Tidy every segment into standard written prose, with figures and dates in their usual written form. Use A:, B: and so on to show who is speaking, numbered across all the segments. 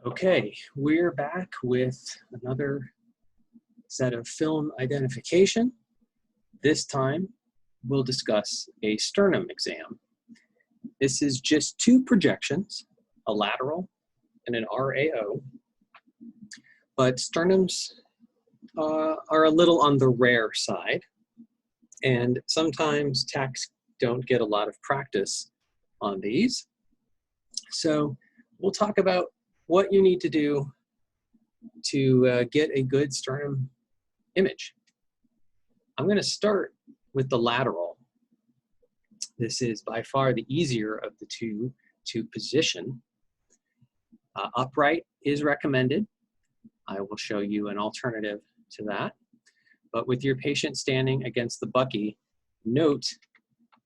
A: Okay, we're back with another set of film identification. This time, we'll discuss a sternum exam. This is just two projections, a lateral and an RAO, but sternums are a little on the rare side, and sometimes techs don't get a lot of practice on these. So we'll talk about what you need to do to get a good sternum image. I'm going to start with the lateral. This is by far the easier of the two to position. Upright is recommended. I will show you an alternative to that. But with your patient standing against the bucky, note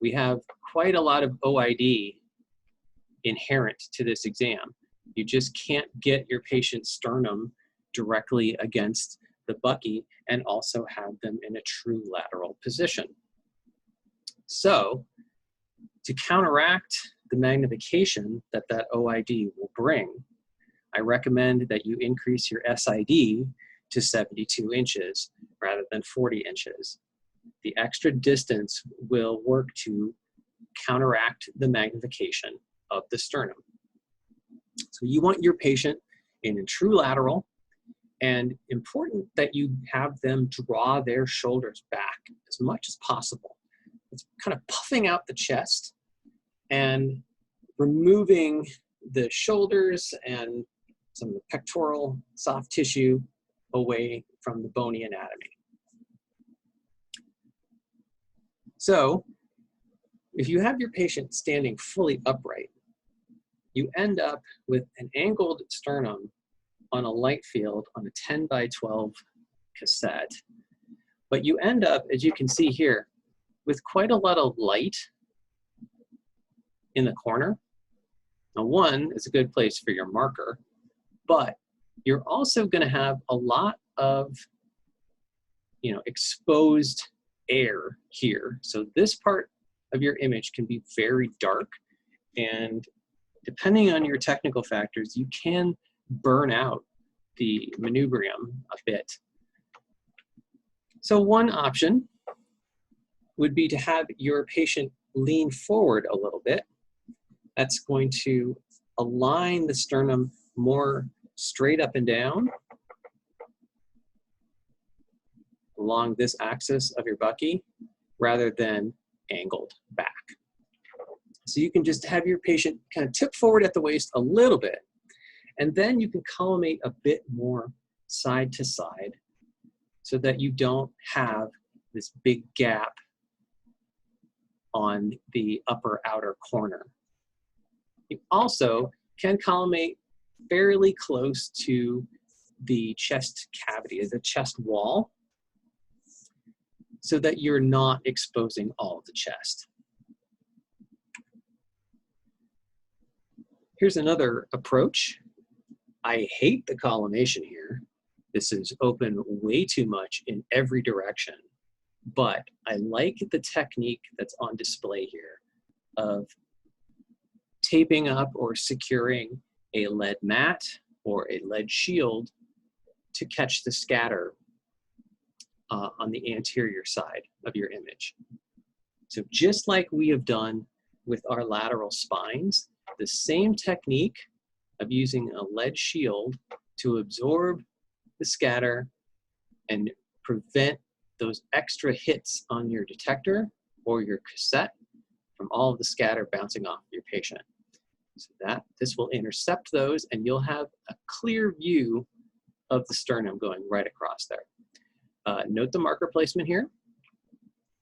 A: we have quite a lot of OID inherent to this exam. You just can't get your patient's sternum directly against the bucky and also have them in a true lateral position. So to counteract the magnification that OID will bring, I recommend that you increase your SID to 72 inches rather than 40 inches. The extra distance will work to counteract the magnification of the sternum. So you want your patient in a true lateral, and important that you have them draw their shoulders back as much as possible. It's kind of puffing out the chest and removing the shoulders and some of the pectoral soft tissue away from the bony anatomy. So if you have your patient standing fully upright, you end up with an angled sternum on a light field on a 10 by 12 cassette. But you end up, as you can see here, with quite a lot of light in the corner. Now, one is a good place for your marker, but you're also going to have a lot of, exposed air here. So this part of your image can be very dark, and depending on your technical factors, you can burn out the manubrium a bit. So one option would be to have your patient lean forward a little bit. That's going to align the sternum more straight up and down along this axis of your bucky rather than angled back. So you can just have your patient kind of tip forward at the waist a little bit, and then you can collimate a bit more side to side so that you don't have this big gap on the upper outer corner. You also can collimate fairly close to the chest cavity, the chest wall, so that you're not exposing all of the chest. Here's another approach. I hate the collimation here. This is open way too much in every direction, but I like the technique that's on display here of taping up or securing a lead mat or a lead shield to catch the scatter on the anterior side of your image. So just like we have done with our lateral spines, the same technique of using a lead shield to absorb the scatter and prevent those extra hits on your detector or your cassette from all of the scatter bouncing off your patient. So that this will intercept those, and you'll have a clear view of the sternum going right across there. Note the marker placement here.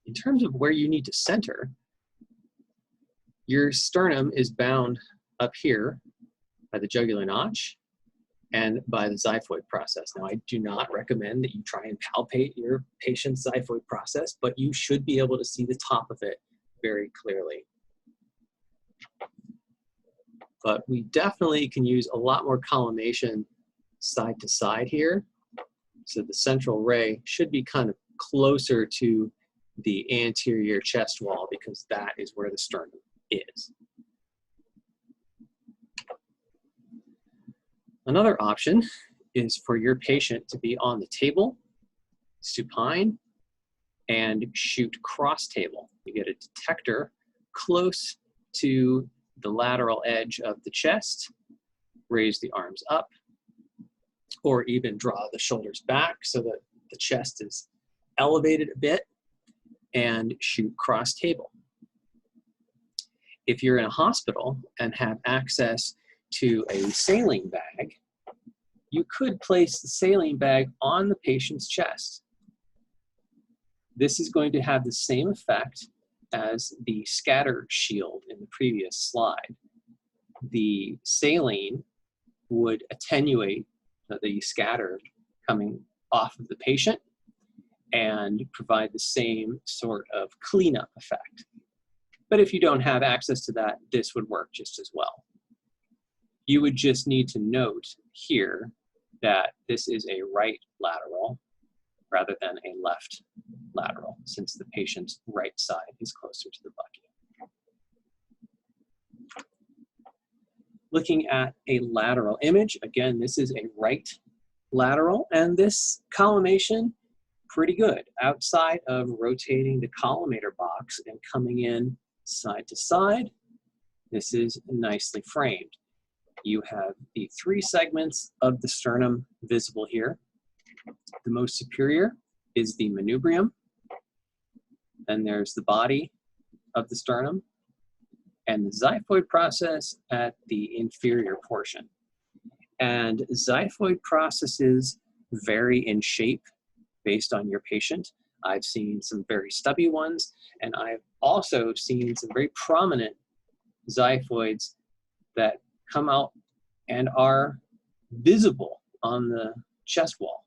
A: In terms of where you need to center, your sternum is bound up here by the jugular notch and by the xiphoid process. Now, I do not recommend that you try and palpate your patient's xiphoid process, but you should be able to see the top of it very clearly. But we definitely can use a lot more collimation side to side here. So the central ray should be kind of closer to the anterior chest wall because that is where the sternum is. Another option is for your patient to be on the table, supine, and shoot cross table. You get a detector close to the lateral edge of the chest, raise the arms up, or even draw the shoulders back so that the chest is elevated a bit, and shoot cross table. If you're in a hospital and have access to a saline bag, you could place the saline bag on the patient's chest. This is going to have the same effect as the scatter shield in the previous slide. The saline would attenuate the scatter coming off of the patient and provide the same sort of cleanup effect. But if you don't have access to that, this would work just as well. You would just need to note here that this is a right lateral rather than a left lateral, since the patient's right side is closer to the bucket. Looking at a lateral image, again, this is a right lateral, and this collimation, pretty good. Outside of rotating the collimator box and coming in side to side, this is nicely framed. You have the 3 segments of the sternum visible here. The most superior is the manubrium. Then there's the body of the sternum and the xiphoid process at the inferior portion. And xiphoid processes vary in shape based on your patient. I've seen some very stubby ones, and I've also seen some very prominent xiphoids that come out and are visible on the chest wall.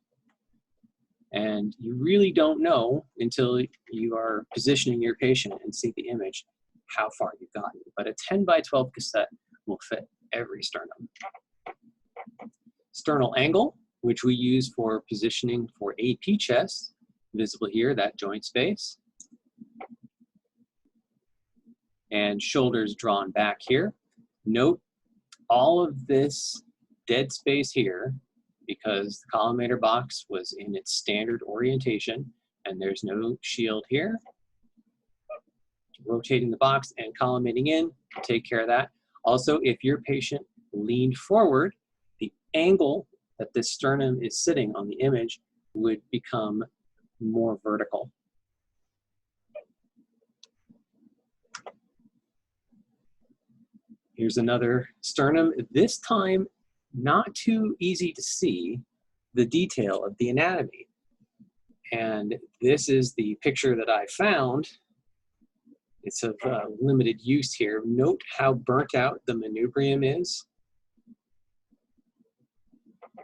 A: And you really don't know until you are positioning your patient and see the image how far you've gotten. But a 10 by 12 cassette will fit every sternum. Sternal angle, which we use for positioning for AP chest, visible here, that joint space. And shoulders drawn back here. Note all of this dead space here, because the collimator box was in its standard orientation and there's no shield here. Rotating the box and collimating in, take care of that. Also, if your patient leaned forward, the angle that this sternum is sitting on the image would become more vertical. Here's another sternum, this time not too easy to see the detail of the anatomy. And this is the picture that I found. It's of limited use here. Note how burnt out the manubrium is,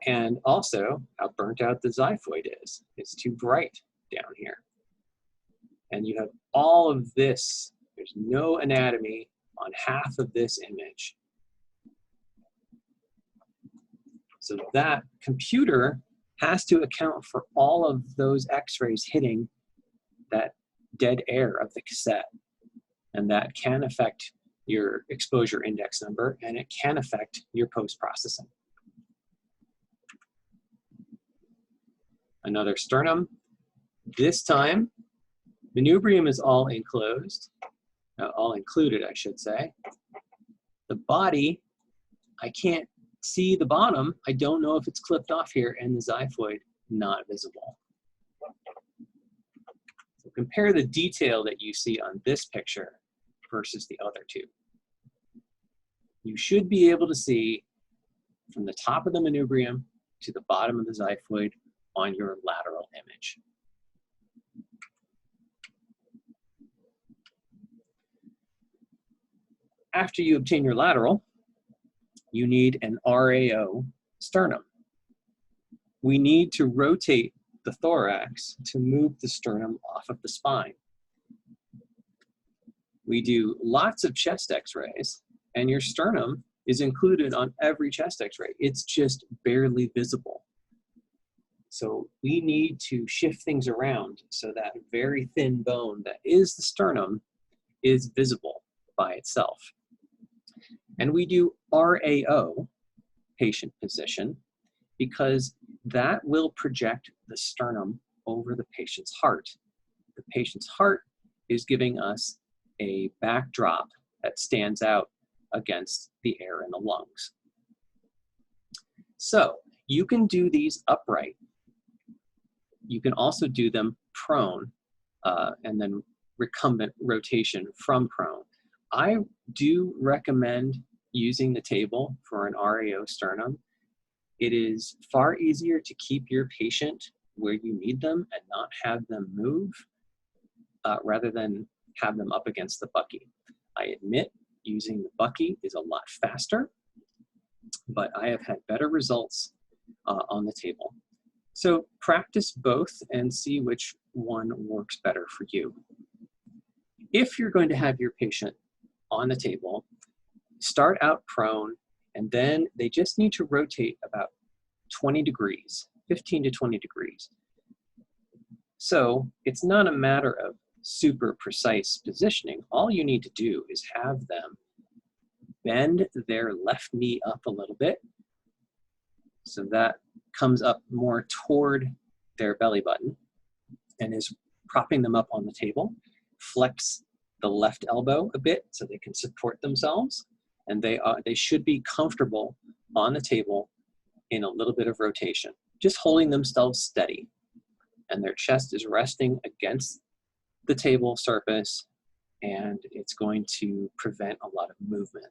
A: and also how burnt out the xiphoid is. It's too bright down here. And you have all of this. There's no anatomy on half of this image. So that computer has to account for all of those x-rays hitting that dead air of the cassette. And that can affect your exposure index number, and it can affect your post-processing. Another sternum. This time, manubrium is all enclosed, all included, I should say. The body, I can't see the bottom. I don't know if it's clipped off here, and the xiphoid not visible. So compare the detail that you see on this picture versus the other two. You should be able to see from the top of the manubrium to the bottom of the xiphoid on your lateral image. After you obtain your lateral, you need an RAO sternum. We need to rotate the thorax to move the sternum off of the spine. We do lots of chest x-rays, and your sternum is included on every chest x-ray. It's just barely visible. So we need to shift things around so that very thin bone that is the sternum is visible by itself. And we do RAO patient position because that will project the sternum over the patient's heart. The patient's heart is giving us a backdrop that stands out against the air in the lungs. So you can do these upright. You can also do them prone and then recumbent rotation from prone. I do recommend using the table for an RAO sternum. It is far easier to keep your patient where you need them and not have them move rather than have them up against the bucky. I admit using the bucky is a lot faster, but I have had better results on the table. So practice both and see which one works better for you. If you're going to have your patient on the table, start out prone, and then they just need to rotate about 20 degrees, 15 to 20 degrees. So it's not a matter of super precise positioning. All you need to do is have them bend their left knee up a little bit so that comes up more toward their belly button and is propping them up on the table. Flex the left elbow a bit so they can support themselves, and they should be comfortable on the table in a little bit of rotation, just holding themselves steady, and their chest is resting against the table surface, and it's going to prevent a lot of movement.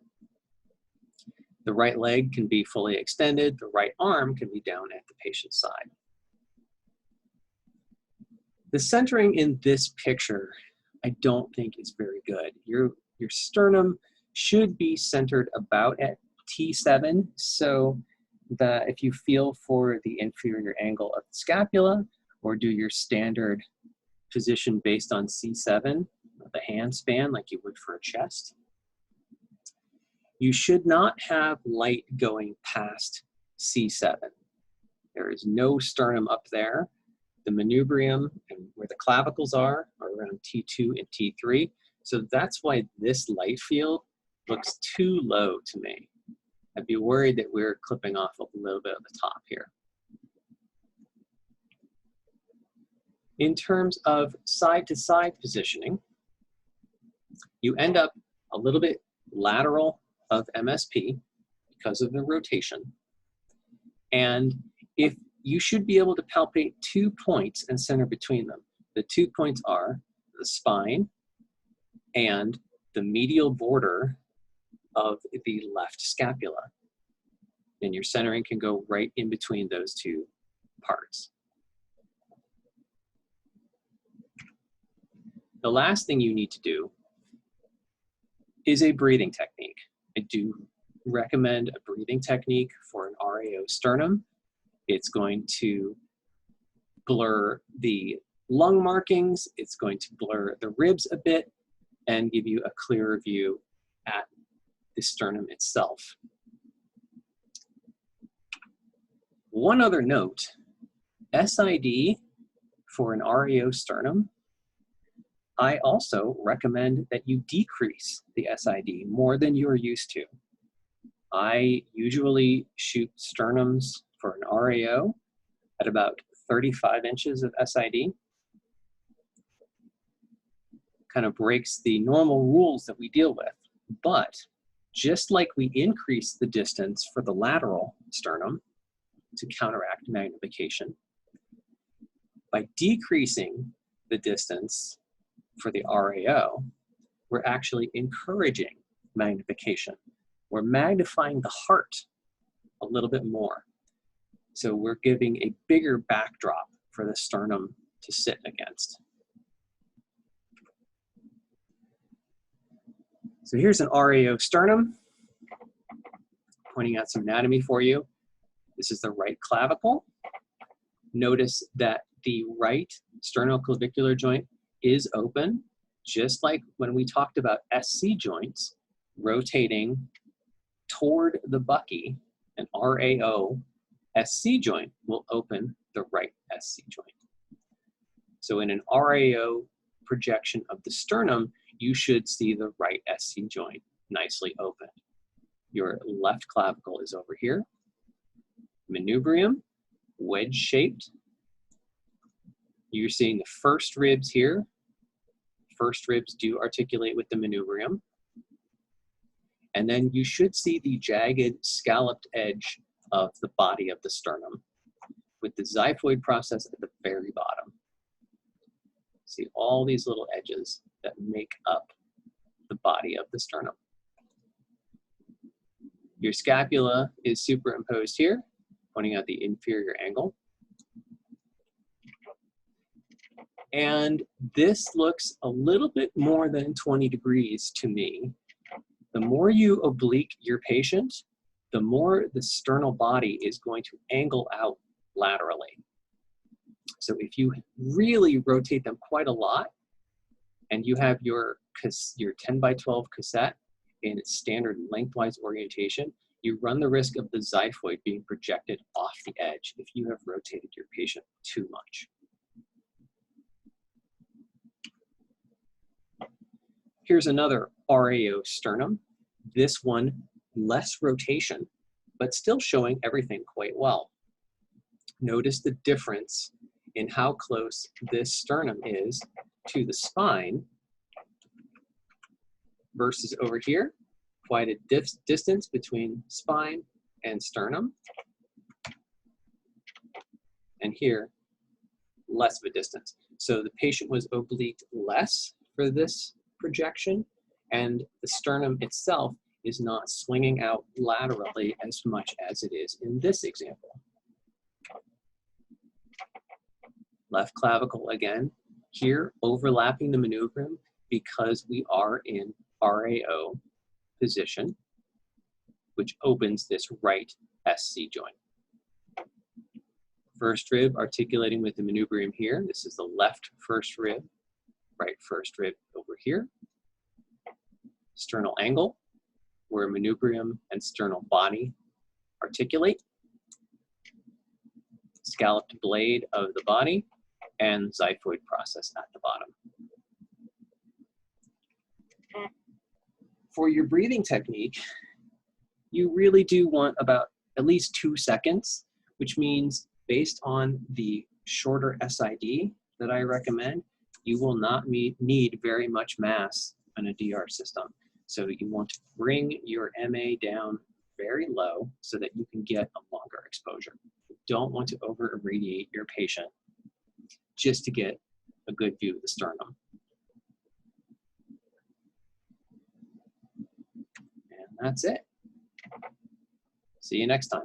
A: The right leg can be fully extended, the right arm can be down at the patient's side. The centering in this picture, I don't think is very good. Your sternum should be centered about at T7, so that if you feel for the inferior angle of the scapula, or do your standard position based on C7, the hand span like you would for a chest, you should not have light going past C7. There is no sternum up there. The manubrium and where the clavicles are around T2 and T3. So that's why this light field looks too low to me. I'd be worried that we're clipping off a little bit of the top here. In terms of side-to-side positioning, you end up a little bit lateral of MSP because of the rotation. And if you should be able to palpate 2 points and center between them. The 2 points are the spine and the medial border of the left scapula. And your centering can go right in between those two parts. The last thing you need to do is a breathing technique. I do recommend a breathing technique for an RAO sternum. It's going to blur the lung markings, it's going to blur the ribs a bit, and give you a clearer view at the sternum itself. One other note, SID for an RAO sternum, I also recommend that you decrease the SID more than you're used to. I usually shoot sternums for an RAO at about 35 inches of SID. Kind of breaks the normal rules that we deal with. But just like we increase the distance for the lateral sternum to counteract magnification, by decreasing the distance for the RAO, we're actually encouraging magnification. We're magnifying the heart a little bit more. So we're giving a bigger backdrop for the sternum to sit against. So here's an RAO sternum, pointing out some anatomy for you. This is the right clavicle. Notice that the right sternoclavicular joint is open, just like when we talked about SC joints rotating toward the bucky. An RAO SC joint will open the right SC joint. So in an RAO projection of the sternum, you should see the right SC joint nicely open. Your left clavicle is over here. Manubrium, wedge-shaped. You're seeing the first ribs here. First ribs do articulate with the manubrium. And then you should see the jagged, scalloped edge of the body of the sternum with the xiphoid process at the very bottom. See all these little edges that make up the body of the sternum. Your scapula is superimposed here, pointing out the inferior angle. And this looks a little bit more than 20 degrees to me. The more you oblique your patient, the more the sternal body is going to angle out laterally. So if you really rotate them quite a lot, and you have your 10 by 12 cassette in its standard lengthwise orientation, you run the risk of the xiphoid being projected off the edge if you have rotated your patient too much. Here's another RAO sternum. This one, less rotation, but still showing everything quite well. Notice the difference in how close this sternum is to the spine versus over here, quite a distance between spine and sternum. And here, less of a distance. So the patient was obliqued less for this projection, and the sternum itself is not swinging out laterally as much as it is in this example. Left clavicle again, here overlapping the manubrium because we are in RAO position, which opens this right SC joint. First rib articulating with the manubrium here. This is the left first rib, right first rib over here. Sternal angle, where manubrium and sternal body articulate. Scalloped blade of the body, and xiphoid process at the bottom. For your breathing technique, you really do want about at least 2 seconds, which means based on the shorter SID that I recommend, you will not need very much mass in a DR system. So you want to bring your MA down very low so that you can get a longer exposure. You don't want to over irradiate your patient just to get a good view of the sternum. And that's it. See you next time.